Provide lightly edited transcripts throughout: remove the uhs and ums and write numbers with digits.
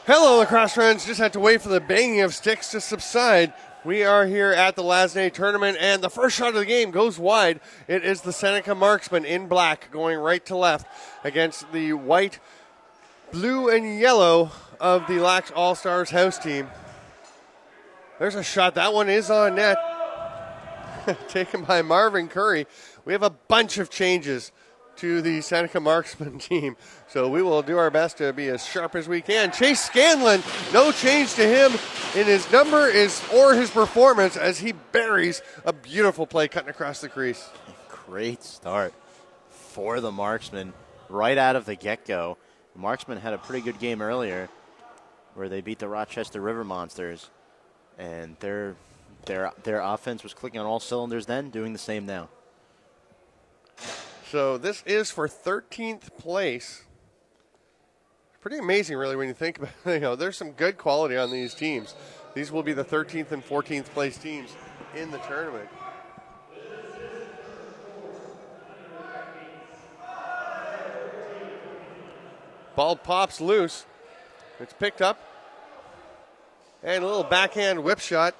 Hello, lacrosse friends. Just had to wait for the banging of sticks to subside. We are here at the LASNAI tournament, and the first shot of the game goes wide. It is the Seneca Marksmen in black going right to left against the white, blue, and yellow of the LaxAllStars house team. There's a shot. That one is on net. Taken by Marvin Curry. We have a bunch of changes to the Seneca Marksmen team, so we will do our best to be as sharp as we can. Chase Scanlon, no change to him in his number or his performance as he buries a beautiful play cutting across the crease. Great start for the Marksmen right out of the get-go. The Marksmen had a pretty good game earlier where they beat the Rochester River Monsters, and their offense was clicking on all cylinders then, doing the same now. So this is for 13th place. Pretty amazing, really, when you think about it. There's some good quality on these teams. These will be the 13th and 14th place teams in the tournament. Ball pops loose. It's picked up. And a little backhand whip shot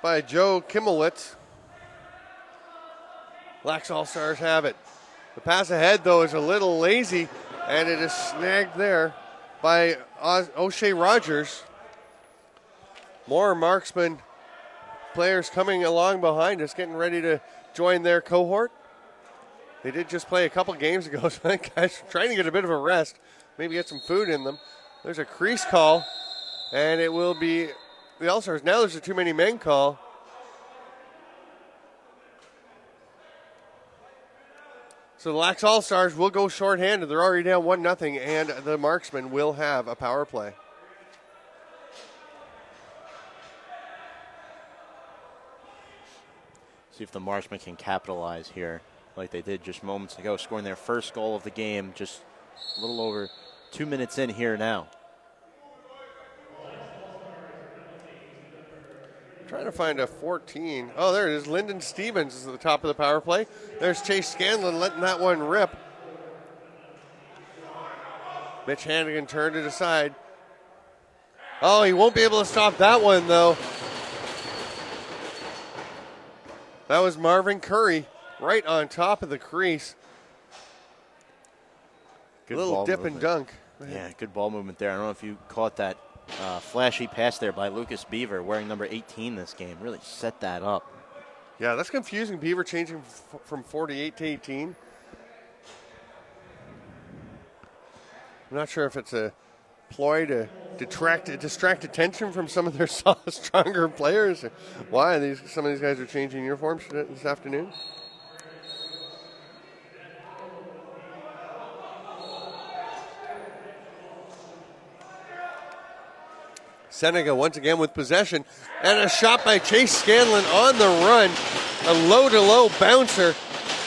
by Joe Kimmelitz. LaxAllStars have it. The pass ahead, though, is a little lazy, and it is snagged there by O'Shea Rogers. More Marksman players coming along behind us, getting ready to join their cohort. They did just play a couple games ago, so I think guys are trying to get a bit of a rest, maybe get some food in them. There's a crease call, and it will be the All-Stars. Now there's a too many men call. So the LaxAllStars will go shorthanded. They're already down 1-0, and the Marksmen will have a power play. See if the Marksmen can capitalize here like they did just moments ago, scoring their first goal of the game just a little over 2 minutes in here now. Trying to find a 14. Oh, there it is. Lyndon Stevens is at the top of the power play. There's Chase Scanlon letting that one rip. Mitch Hannigan turned it aside. Oh, he won't be able to stop that one, though. That was Marvin Curry right on top of the crease. Good little dip movement. and dunk. Yeah, good ball movement there. I don't know if you caught that flashy pass there by Lucas Beaver, wearing number 18 this game. Really set that up. Yeah, that's confusing. Beaver changing from 48 to 18. I'm not sure if it's a ploy to distract attention from some of their stronger players. Or why some of these guys are changing uniforms this afternoon. Seneca once again with possession, and a shot by Chase Scanlon on the run. A low-to-low bouncer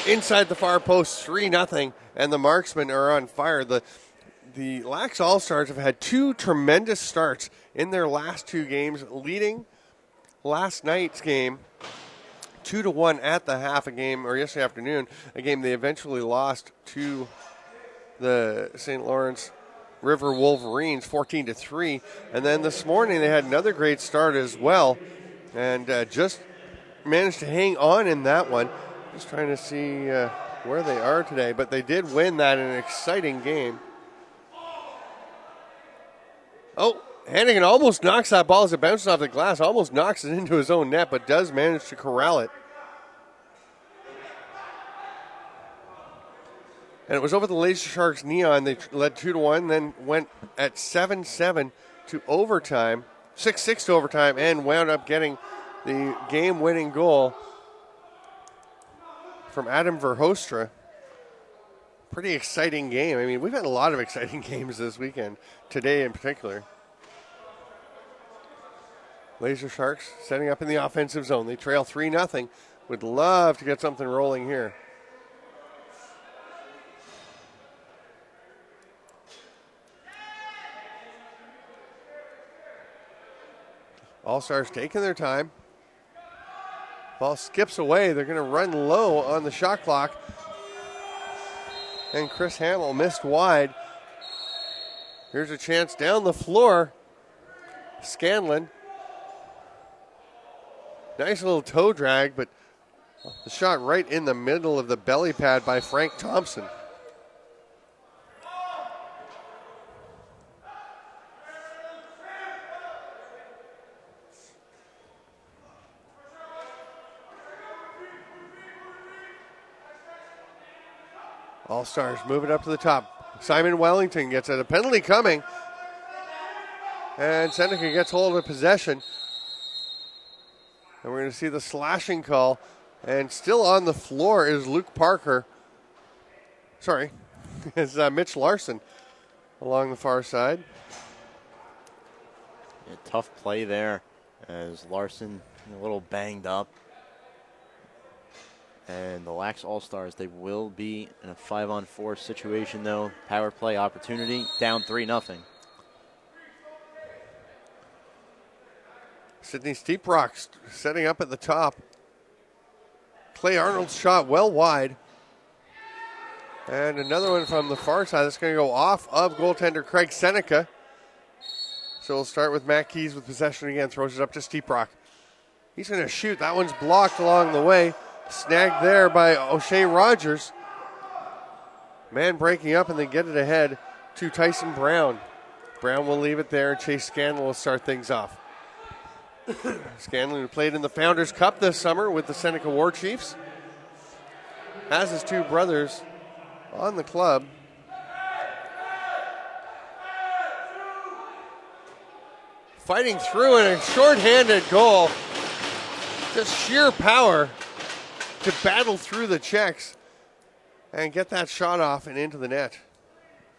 inside the far post, 3-0, and the Marksmen are on fire. The LaxAllStars have had two tremendous starts in their last two games, leading last night's game 2-1 at the half, yesterday afternoon, a game they eventually lost to the St. Lawrence River Wolverines 14-3, and then this morning they had another great start as well, and just managed to hang on in that one. Just trying to see where they are today, but they did win that in an exciting game. Oh, Hannigan almost knocks that ball as it bounces off the glass, almost knocks it into his own net, but does manage to corral it. And it was over the Laser Sharks Neon. They led 2-1, then went at 7-7 to overtime, 6-6 to overtime, and wound up getting the game-winning goal from Adam Verhostra. Pretty exciting game. I mean, we've had a lot of exciting games this weekend, today in particular. Laser Sharks setting up in the offensive zone. They trail 3-0. Would love to get something rolling here. All-Stars taking their time. Ball skips away. They're going to run low on the shot clock. And Chris Hamill missed wide. Here's a chance down the floor. Scanlon. Nice little toe drag, but the shot right in the middle of the belly pad by Frank Thompson. All-Stars move it up to the top. Simon Wellington gets it. A penalty coming. And Seneca gets hold of possession. And we're going to see the slashing call. And still on the floor is Luke Parker. Sorry, it's Mitch Larson along the far side. Yeah, tough play there as Larson a little banged up. And the LaxAllStars, they will be in a 5-on-4 situation, though. Power play opportunity, down 3-0. Sydney Steeprock setting up at the top. Clay Arnold's shot well wide. And another one from the far side that's going to go off of goaltender Craig Seneca. So we'll start with Matt Keys with possession again. Throws it up to Steeprock. He's going to shoot. That one's blocked along the way. Snagged there by O'Shea Rogers. Man breaking up and they get it ahead to Tyson Brown. Brown will leave it there. Chase Scanlon will start things off. Scanlon, who played in the Founders Cup this summer with the Seneca War Chiefs, has his two brothers on the club. Fighting through in a shorthanded goal. Just sheer power to battle through the checks and get that shot off and into the net.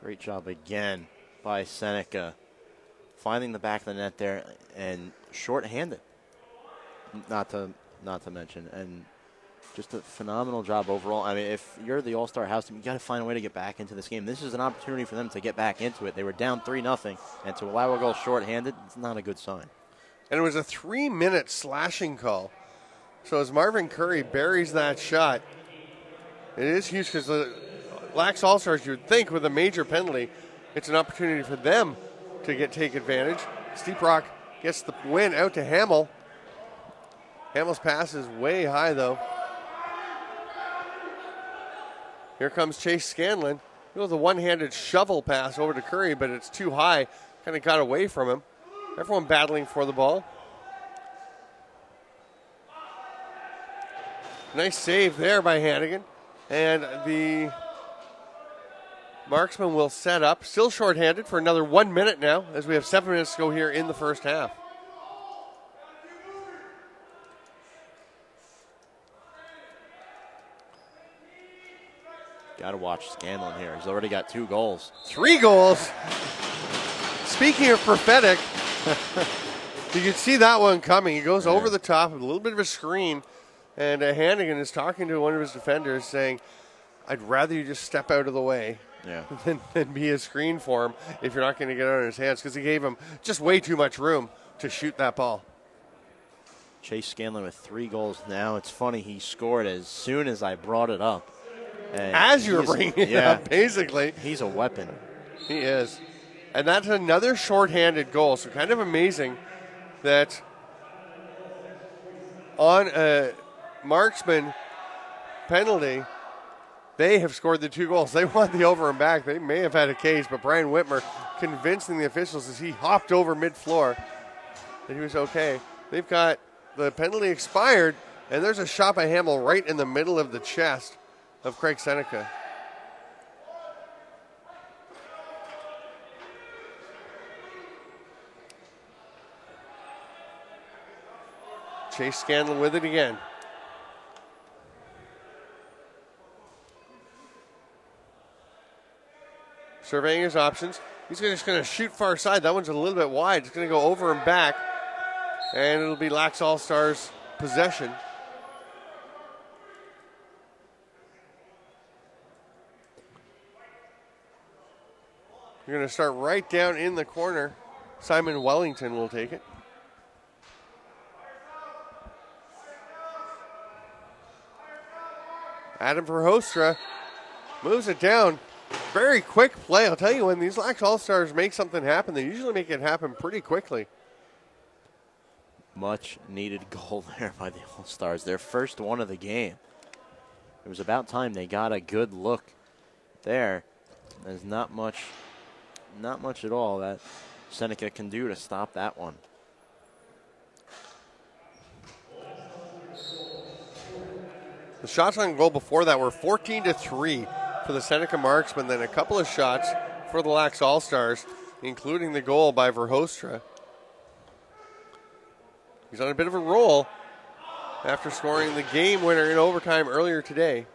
Great job again by Seneca. Finding the back of the net there and shorthanded, not to mention, and just a phenomenal job overall. I mean, if you're the All-Star house team, you got to find a way to get back into this game. This is an opportunity for them to get back into it. They were down 3-0, and to allow a goal shorthanded, it's not a good sign. And it was a 3-minute slashing call. So as Marvin Curry buries that shot, it is huge because the LaxAllStars, you would think with a major penalty, it's an opportunity for them to take advantage. Steeprock gets the win out to Hamill. Hamill's pass is way high, though. Here comes Chase Scanlon. It was a one-handed shovel pass over to Curry, but it's too high. Kind of got away from him. Everyone battling for the ball. Nice save there by Hannigan. And the Marksmen will set up. Still shorthanded for another 1 minute now, as we have 7 minutes to go here in the first half. Got to watch Scanlon here. He's already got 2 goals. 3 goals. Speaking of prophetic, you can see that one coming. He goes over the top with a little bit of a screen, and Hannigan is talking to one of his defenders saying, I'd rather you just step out of the way than be a screen for him if you're not going to get out of his hands, because he gave him just way too much room to shoot that ball. Chase Scanlon with 3 goals now. It's funny, he scored as soon as I brought it up. And as you were bringing it up, basically. He's a weapon. He is. And that's another shorthanded goal. So kind of amazing that on a Marksman penalty, they have scored the 2 goals. They want the over and back. They may have had a case, but Brian Whitmer convincing the officials as he hopped over mid-floor that he was okay. They've got the penalty expired, and there's a shot by Hamill right in the middle of the chest of Craig Seneca. Chase Scanlon with it again. Surveying his options. He's just going to shoot far side. That one's a little bit wide. It's going to go over and back. And it'll be LaxAllStars possession. You're going to start right down in the corner. Simon Wellington will take it. Adam Verhostra moves it down. very quick play. I'll tell you, when these LaxAllStars make something happen, they usually make it happen pretty quickly. Much needed goal there by the All-Stars. Their first one of the game. It was about time they got a good look there. There's not much at all that Seneca can do to stop that one. The shots on goal before that were 14-3 for the Seneca Marksmen, then a couple of shots for the LaxAllStars, including the goal by Verhostra. He's on a bit of a roll after scoring the game winner in overtime earlier today.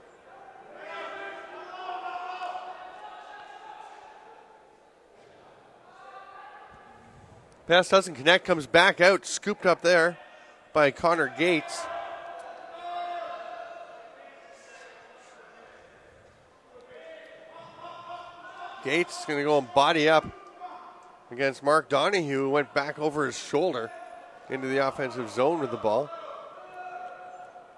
Pass doesn't connect, comes back out, scooped up there by Connor Gates. Gates is going to go and body up against Mark Donahue, who went back over his shoulder into the offensive zone with the ball.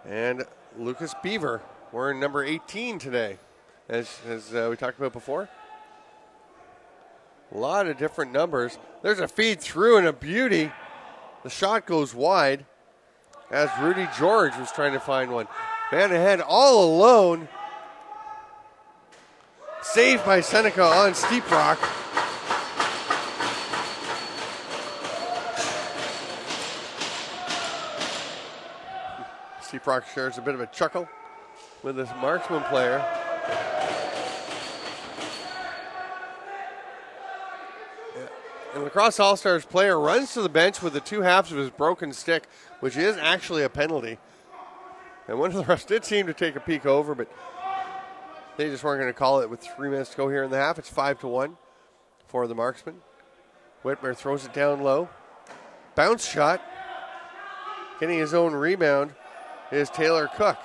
And Lucas Beaver wearing number 18 today, as we talked about before. A lot of different numbers. There's a feed through and a beauty. The shot goes wide as Rudy George was trying to find one. Man ahead all alone. Saved by Seneca on Steep Rock. Steep Rock shares a bit of a chuckle with this Marksman player. And Lacrosse All-Stars player runs to the bench with the two halves of his broken stick, which is actually a penalty. And one of the refs did seem to take a peek over, but they just weren't going to call it with 3 minutes to go here in the half. It's 5-1 for the Marksman. Whitmer throws it down low. Bounce shot. Getting his own rebound is Taylor Cook.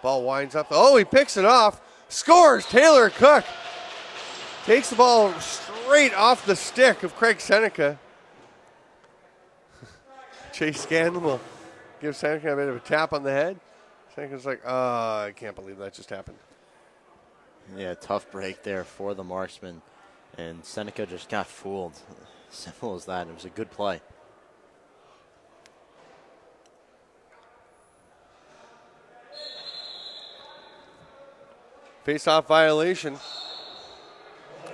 Ball winds up. Oh, he picks it off. Scores! Taylor Cook takes the ball straight off the stick of Craig Seneca. Chase Scanlon will give Seneca a bit of a tap on the head. Seneca's like, I can't believe that just happened. Yeah, tough break there for the Marksmen. And Seneca just got fooled. Simple as that. It was a good play. Face-off violation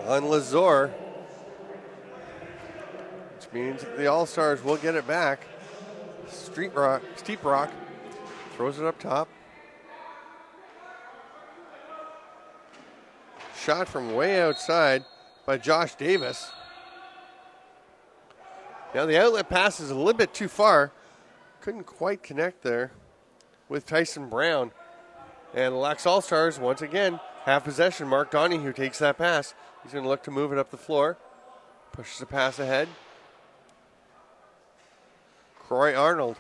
on Lazor, which means the All-Stars will get it back. Steep Rock throws it up top. Shot from way outside by Josh Davis. Now the outlet pass is a little bit too far. Couldn't quite connect there with Tyson Brown. And the LaxAllStars, once again, have possession. Mark Donahue takes that pass. He's going to look to move it up the floor. Pushes the pass ahead. Croy Arnold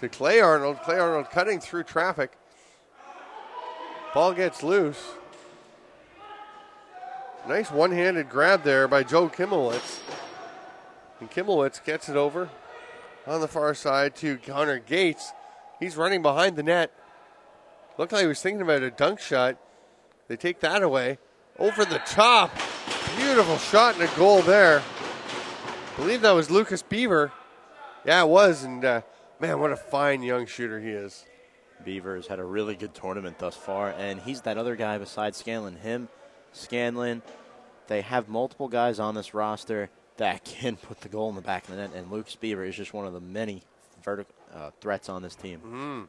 to Clay Arnold. Clay Arnold cutting through traffic. Ball gets loose. Nice one-handed grab there by Joe Kimmelwitz. And Kimmelwitz gets it over on the far side to Connor Gates. He's running behind the net. Looked like he was thinking about a dunk shot. They take that away. Over the top. Beautiful shot and a goal there. I believe that was Lucas Beaver. Yeah, it was. And, man, what a fine young shooter he is. Beaver has had a really good tournament thus far, and he's that other guy besides Scanlon. Him, Scanlon, they have multiple guys on this roster that can put the goal in the back of the net, and Lucas Beaver is just one of the many threats on this team. Mm-hmm.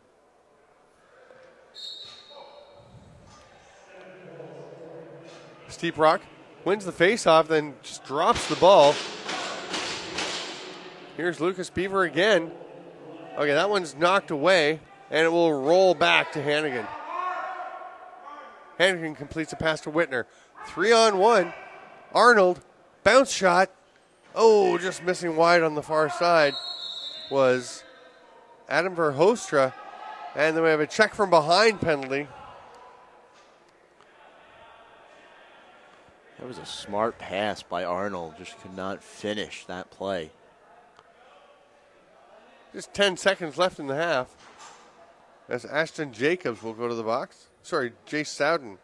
Steep Rock wins the faceoff, then just drops the ball. Here's Lucas Beaver again. Okay, that one's knocked away, and it will roll back to Hannigan. Hannigan completes a pass to Whitner. 3-on-1. Arnold, bounce shot. Oh, just missing wide on the far side was Adam Verhostra. And then we have a check from behind penalty. That was a smart pass by Arnold. Just could not finish that play. Just 10 seconds left in the half. As Ashton Jacobs will go to the box. Sorry, Jace Sowden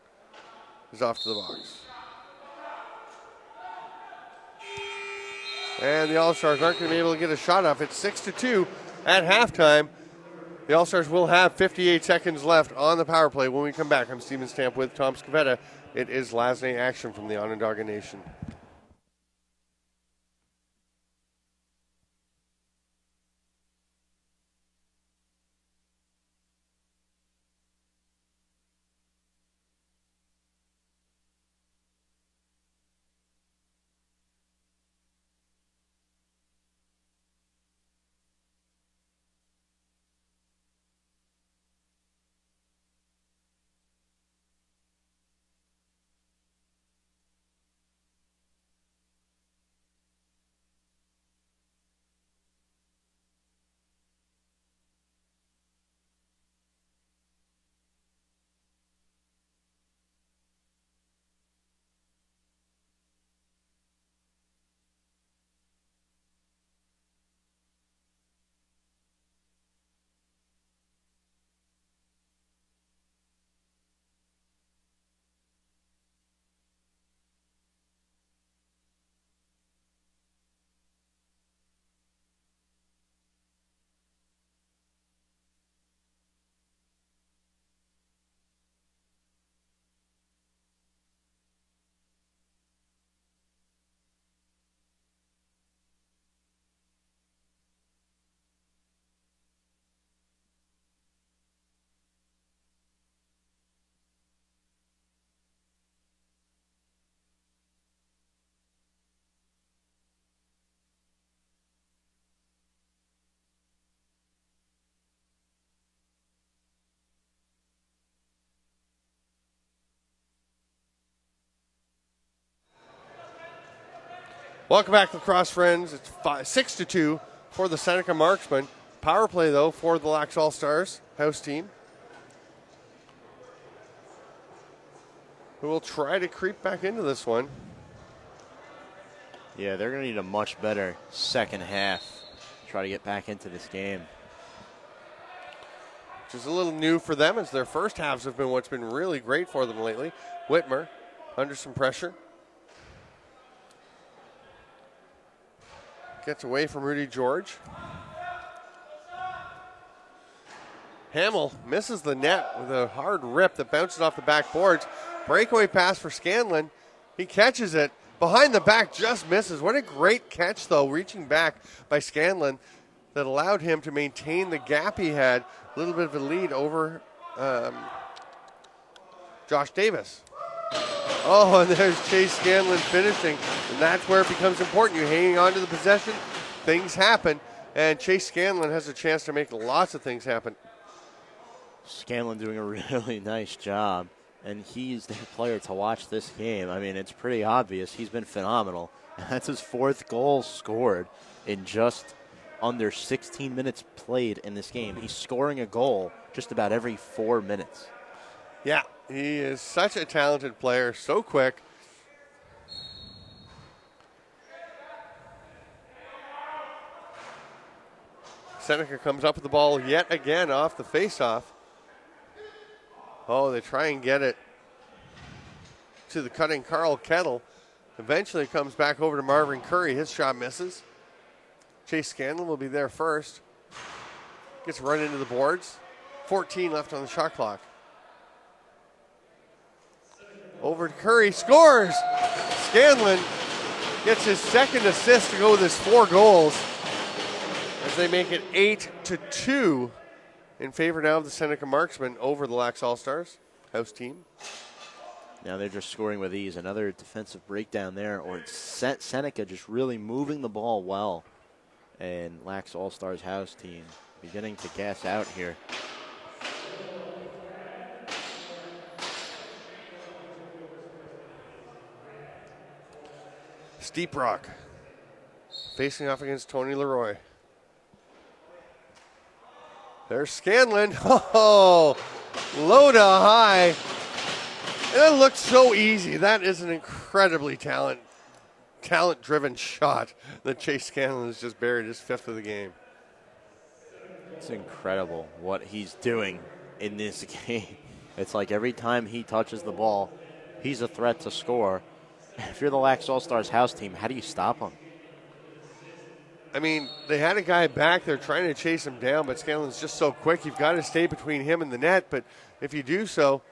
is off to the box. And the All-Stars aren't going to be able to get a shot off. It's 6-2 at halftime. The All-Stars will have 58 seconds left on the power play. When we come back, I'm Steven Stamp with Tom Scavetta. It is LASNAI action from the Onondaga Nation. Welcome back to Lacrosse, friends. It's 6-2 for the Seneca Marksmen. Power play, though, for the LaxAllStars house team, who will try to creep back into this one. Yeah, they're going to need a much better second half to try to get back into this game. Which is a little new for them, as their first halves have been what's been really great for them lately. Whitmer under some pressure. Gets away from Rudy George. Hamill misses the net with a hard rip that bounces off the backboards. Breakaway pass for Scanlon. He catches it. Behind the back, just misses. What a great catch, though, reaching back by Scanlon that allowed him to maintain the gap he had. A little bit of a lead over Josh Davis. Oh, and there's Chase Scanlon finishing. And that's where it becomes important. You're hanging on to the possession. Things happen. And Chase Scanlon has a chance to make lots of things happen. Scanlon doing a really nice job. And he's the player to watch this game. I mean, it's pretty obvious. He's been phenomenal. That's his fourth goal scored in just under 16 minutes played in this game. He's scoring a goal just about every 4 minutes. Yeah, he is such a talented player, so quick. Seneca comes up with the ball yet again off the faceoff. Oh, they try and get it to the cutting Carl Kettle. Eventually comes back over to Marvin Curry. His shot misses. Chase Scanlon will be there first. Gets run into the boards. 14 left on the shot clock. Over to Curry, scores! Scanlon gets his second assist to go with his 4 goals as they make it 8-2 in favor now of the Seneca Marksmen over the LaxAllStars house team. Now they're just scoring with ease. Another defensive breakdown there, or Seneca just really moving the ball well. And LaxAllStars house team beginning to gas out here. Steep Rock facing off against Tony Leroy. There's Scanlon. Oh, low to high. And it looks so easy. That is an incredibly talent-driven shot that Chase Scanlon has just buried his 5th of the game. It's incredible what he's doing in this game. It's like every time he touches the ball, he's a threat to score. If you're the LaxAllStars house team, how do you stop him? I mean, they had a guy back there trying to chase him down, but Scanlon's just so quick. You've got to stay between him and the net, but if you do so,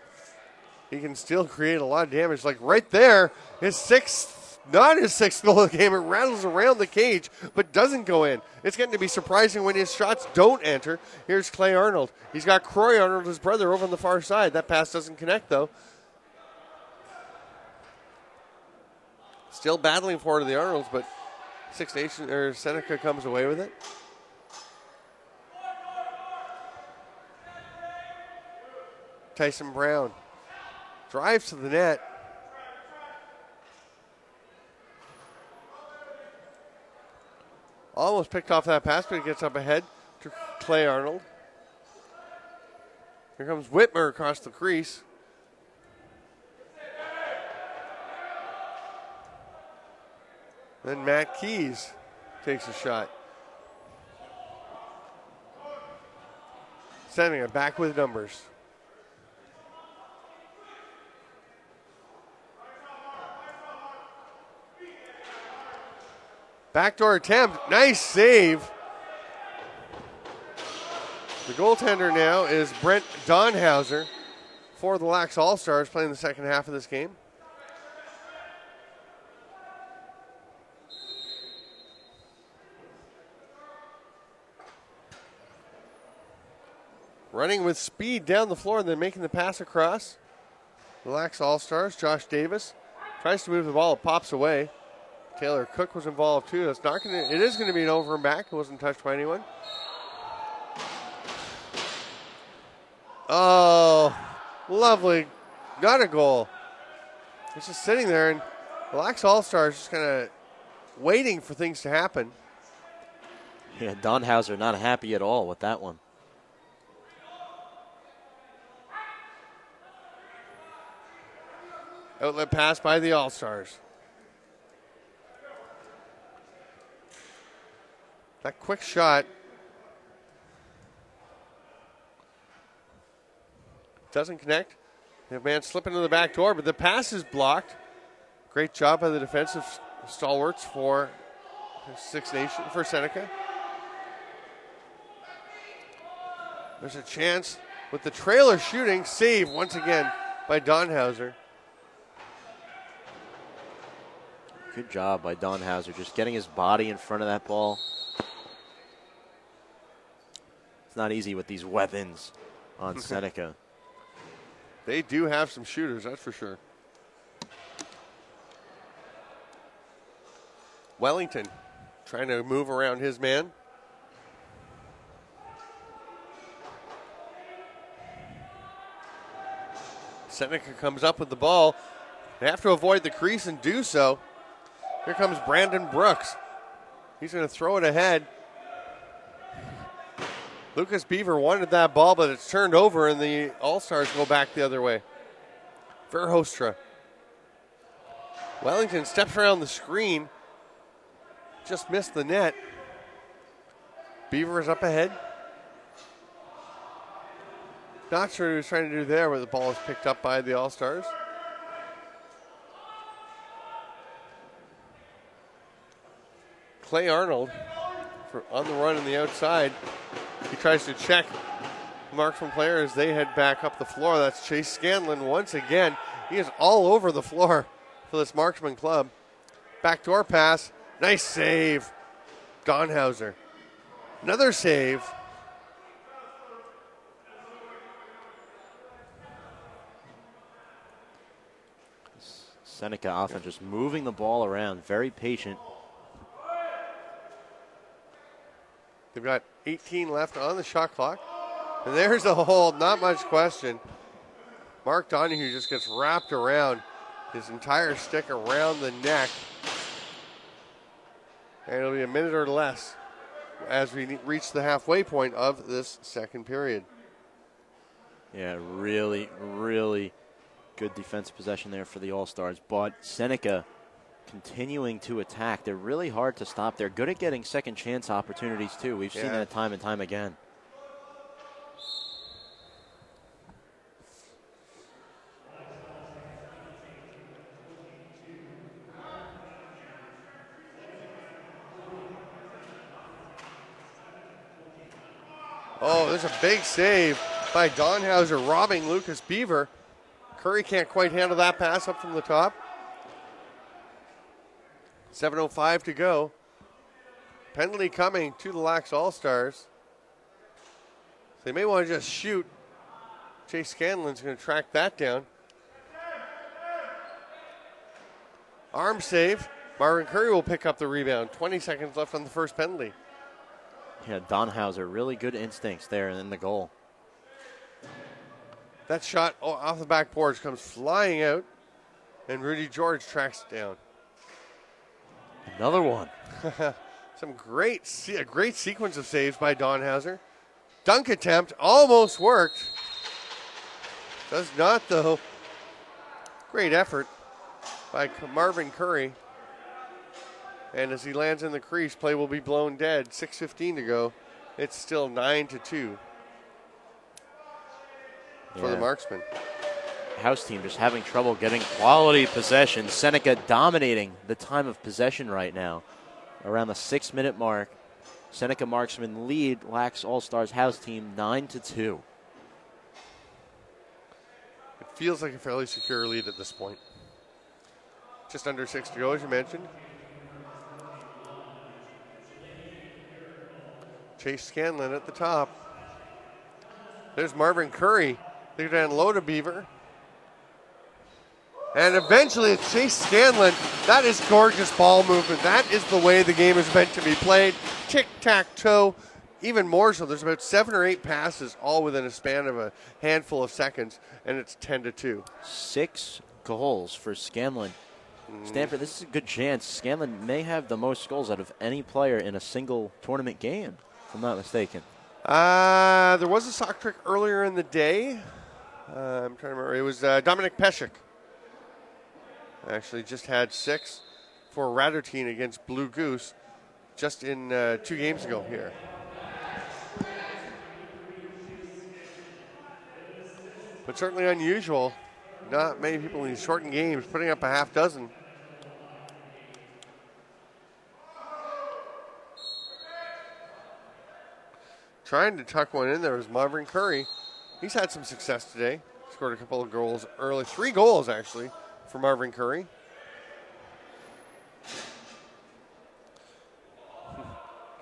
he can still create a lot of damage. Like right there, not his sixth goal of the game. It rattles around the cage, but doesn't go in. It's getting to be surprising when his shots don't enter. Here's Clay Arnold. He's got Croy Arnold, his brother, over on the far side. That pass doesn't connect, though. Still battling for it to the Arnolds, but Seneca comes away with it. Tyson Brown drives to the net. Almost picked off that pass, but he gets up ahead to Clay Arnold. Here comes Whitmer across the crease. Then Matt Keys takes a shot. Sending it back with numbers. Backdoor attempt. Nice save. The goaltender now is Brent Donhauser for the LaxAllStars, playing the second half of this game. Running with speed down the floor and then making the pass across. The LaxAllStars, Josh Davis, tries to move the ball. It pops away. Taylor Cook was involved too. It is going to be an over and back. It wasn't touched by anyone. Oh, lovely. Not a goal. It's just sitting there, and the LaxAllStars just kind of waiting for things to happen. Yeah, Donhauser not happy at all with that one. Outlet pass by the All-Stars. That quick shot doesn't connect. The man slipping to the back door, but the pass is blocked. Great job by the defensive stalwarts for Six Nation, for Seneca. There's a chance with the trailer shooting. Save once again by Donhauser. Good job by Donhauser, just getting his body in front of that ball. It's not easy with these weapons on Seneca. They do have some shooters, that's for sure. Wellington trying to move around his man. Seneca comes up with the ball. They have to avoid the crease and do so. Here comes Brandon Brooks. He's going to throw it ahead. Lucas Beaver wanted that ball, but it's turned over, and the All-Stars go back the other way. Verhostra. Wellington steps around the screen. Just missed the net. Beaver is up ahead. Not sure what he was trying to do there, but the ball is picked up by the All-Stars. Clay Arnold on the run on the outside. He tries to check the Marksman player as they head back up the floor. That's Chase Scanlon once again. He is all over the floor for this Marksman club. Backdoor pass. Nice save. Donhauser. Another save. Seneca often just moving the ball around, very patient. They've got 18 left on the shot clock. And there's a hold, not much question. Mark Donahue just gets wrapped around his entire stick around the neck. And it'll be a minute or less as we reach the halfway point of this second period. Yeah, really, really good defensive possession there for the All-Stars. But Seneca continuing to attack. They're really hard to stop. They're good at getting second chance opportunities too. We've seen that time and time again. Oh, there's a big save by Donhauser, robbing Lucas Beaver. Curry can't quite handle that pass up from the top. 7:05 to go. Penalty coming to the LaxAllStars. They may want to just shoot. Chase Scanlon's going to track that down. Arm save. Marvin Curry will pick up the rebound. 20 seconds left on the first penalty. Yeah, Donhauser, really good instincts there in the goal. That shot off the backboards comes flying out, and Rudy George tracks it down. Another one. A great sequence of saves by Donhauser. Dunk attempt almost worked. Does not, though. Great effort by Marvin Curry. And as he lands in the crease, play will be blown dead. 6:15 to go. It's still 9-2 for the Marksmen. House team just having trouble getting quality possession. Seneca dominating the time of possession right now. Around the 6-minute mark, Seneca Marksmen lead LaxAllStars house team 9-2. It feels like a fairly secure lead at this point. Just under 6 to go, as you mentioned. Chase Scanlon at the top. There's Marvin Curry. They go down low to Beaver. And eventually it's Chase Scanlon. That is gorgeous ball movement. That is the way the game is meant to be played. Tic-tac-toe. Even more so, there's about 7 or 8 passes all within a span of a handful of seconds, and it's 10-2. 6 goals for Scanlon. Stanford, this is a good chance. Scanlon may have the most goals out of any player in a single tournament game, if I'm not mistaken. There was a sock trick earlier in the day. I'm trying to remember. It was Dominic Peshek. Actually just had 6 for Radotin against Blue Goose just in 2 games ago here. But certainly unusual. Not many people in these shortened games putting up a half dozen. Trying to tuck one in there was Marvin Curry. He's had some success today. Scored a couple of goals early. 3 goals, actually, for Marvin Curry.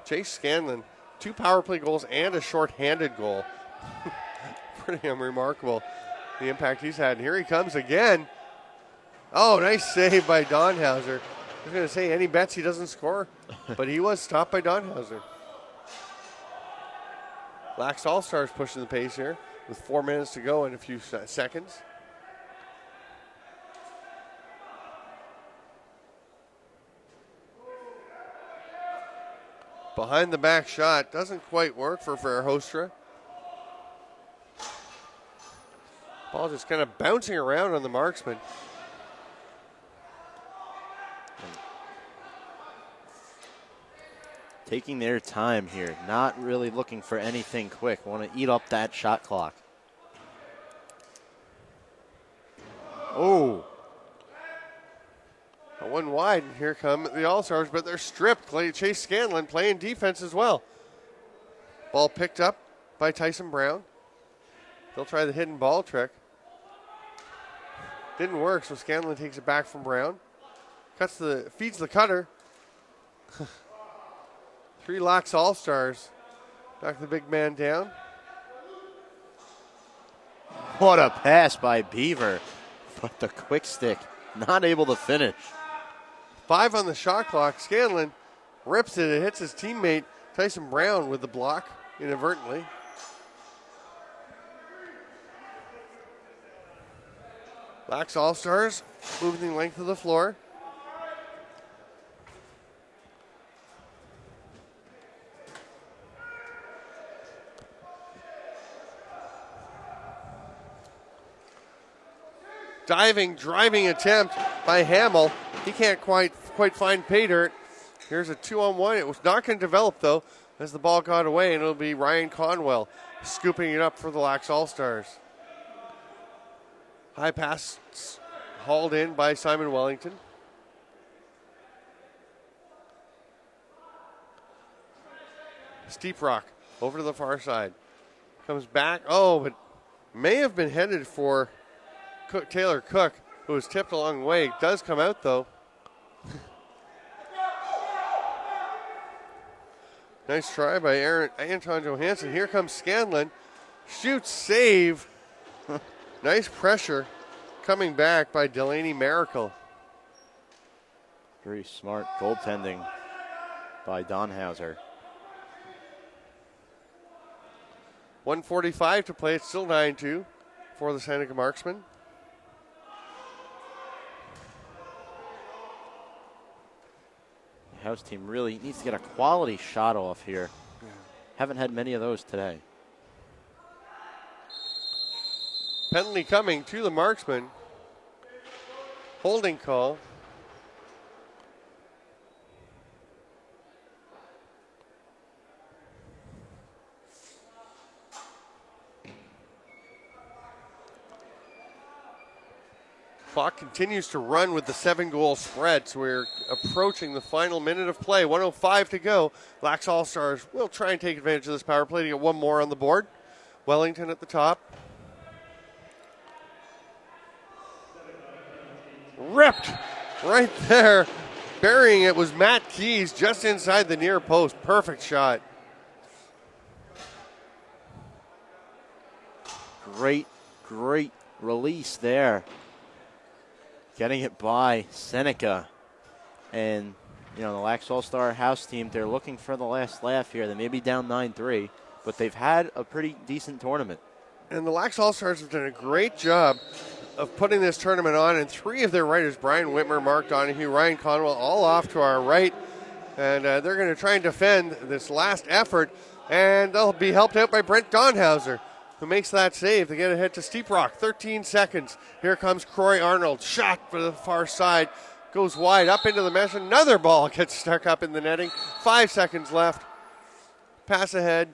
Chase Scanlon, 2 power play goals and a short-handed goal. Pretty unremarkable, the impact he's had. And here he comes again. Oh, nice save by Donhauser. I was going to say, any bets he doesn't score, but he was stopped by Donhauser. LaxAllStars pushing the pace here with 4 minutes to go in a few seconds. Behind the back shot doesn't quite work for Verhostra. Ball just kind of bouncing around on the marksman. Taking their time here, not really looking for anything quick. Want to eat up that shot clock. Oh. One wide, and here come the All-Stars, but they're stripped. Chase Scanlon playing defense as well. Ball picked up by Tyson Brown. They'll try the hidden ball trick. Didn't work, so Scanlon takes it back from Brown. Feeds the cutter. 3 LaxAllStars. Knock the big man down. What a pass by Beaver. But the quick stick, not able to finish. 5 on the shot clock. Scanlon rips it. It hits his teammate Tyson Brown with the block inadvertently. LaxAllStars moving the length of the floor. Diving, driving attempt by Hamill. He can't quite find pay dirt. Here's a 2-on-1. It was not going to develop, though, as the ball got away, and it'll be Ryan Conwell scooping it up for the LaxAllStars. High pass hauled in by Simon Wellington. Steep Rock over to the far side. Comes back. Oh, but may have been headed for Taylor Cook, who was tipped a long way. Does come out, though. Nice try by Anton Johansson. Here comes Scanlon. Shoots, save. Nice pressure coming back by Delaney Miracle. Very smart goaltending by Donhauser. 1:45 to play. It's still 9-2 for the Seneca Marksmen. The house team really needs to get a quality shot off here. Yeah. Haven't had many of those today. Penalty coming to the Marksmen. Holding call. Clock continues to run with the 7-goal spread, so we're approaching the final minute of play. 1:05 to go. LaxAllStars will try and take advantage of this power play to get one more on the board. Wellington at the top. Ripped right there. Burying it was Matt Keys just inside the near post. Perfect shot. Great release there. Getting it by Seneca. And, the LaxAllStar house team, they're looking for the last laugh here. They may be down 9-3, but they've had a pretty decent tournament. And the LaxAllStars have done a great job of putting this tournament on, and 3 of their writers, Brian Whitmer, Mark Donahue, Ryan Conwell, all off to our right. And they're going to try and defend this last effort, and they'll be helped out by Brent Donhauser, who makes that save to get ahead to Steep Rock. 13 seconds. Here comes Croy Arnold. Shot for the far side. Goes wide up into the mesh. Another ball gets stuck up in the netting. 5 seconds left. Pass ahead.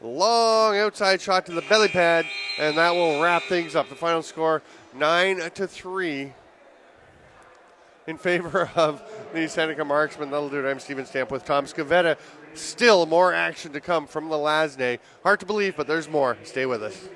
Long outside shot to the belly pad. And that will wrap things up. The final score, 9-3 in favor of the Seneca Marksmen. That'll do it. I'm Steven Stamp with Tom Scavetta. Still more action to come from the LASNAI. Hard to believe, but there's more. Stay with us.